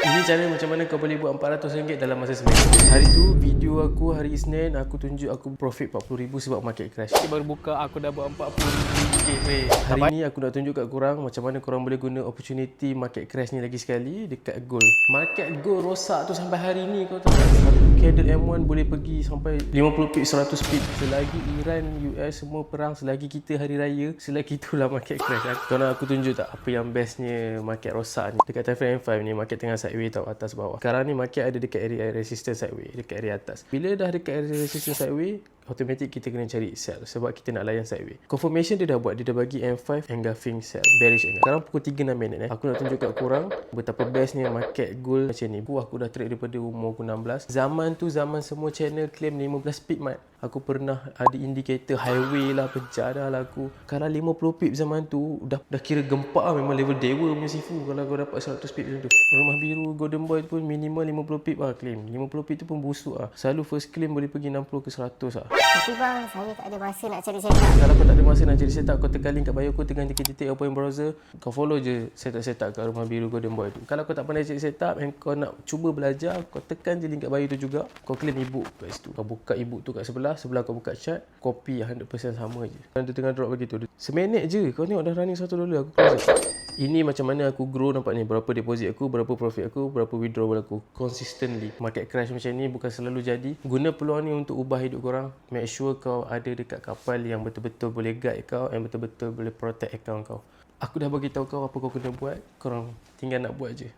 Ini cara macam mana kau boleh buat RM400 dalam masa seminggu. Hari tu video aku hari Isnin aku tunjuk aku profit 40,000 sebab market crash. Baru buka aku dah buat 40,000 weh. Hari ni aku nak tunjuk kat korang macam mana korang boleh guna opportunity market crash ni lagi sekali dekat gold. Market gold rosak tu sampai hari ni kau tahu tak? Satu candle M1 boleh pergi sampai 50 pip, 100 pip. Selagi Iran, US semua perang, selagi kita hari raya, selagi itulah market crash. Kau nak aku tunjuk tak apa yang bestnya market rosak ni? Dekat time frame M5 ni market tengah sideways tau, atas bawah. Sekarang ni market ada dekat area resistance sideways, dekat area atas. Bila dah dekat area resistance sideways, automatic kita kena cari sell sebab kita nak layan sideways. Confirmation dia dah buat, dia dah bagi M5 engulfing sell, bearish engulf. Sekarang pukul 3.6 aku nak tunjuk kat korang betapa bestnya market gold macam ni. Aku dah trade daripada umur aku 16. Zaman tu zaman semua channel claim 15 pip mat. Aku pernah ada indicator highway lah, pecah dah lah aku. Kalau 50 pip zaman tu dah kira gempak lah, memang level dewa punya sifu kalau kau dapat 100 pip macam tu. Rumah biru golden boy pun minimal 50 pip lah claim. 50 pip tu pun busuk lah. Selalu first claim boleh pergi 60 ke 100 lah. Tapi bang, saya tak ada masa nak cari setup. Kalau kau tak ada masa nak cari setup, kau tekan link kat bio aku, tekan titik-titik open browser, kau follow je setup kat rumah biru golden boy tu. Kalau kau tak pandai cari setup and kau nak cuba belajar, kau tekan je link kat bio tu juga. Kau claim ebook kat situ. Kau buka ebook tu kat sebelah kau buka chart, copy 100% sama je. Dia tengah drop begitu. Seminit je kau tengok dah running $1, aku close. Ini macam mana aku grow, nampak ni berapa deposit aku, berapa profit aku, berapa withdrawal aku consistently. Market crash macam ni bukan selalu jadi. Guna peluang ni untuk ubah hidup korang. Make sure kau ada dekat kapal yang betul-betul boleh guide kau, yang betul-betul boleh protect account kau. Aku dah bagi tahu kau apa kau kena buat, korang tinggal nak buat je.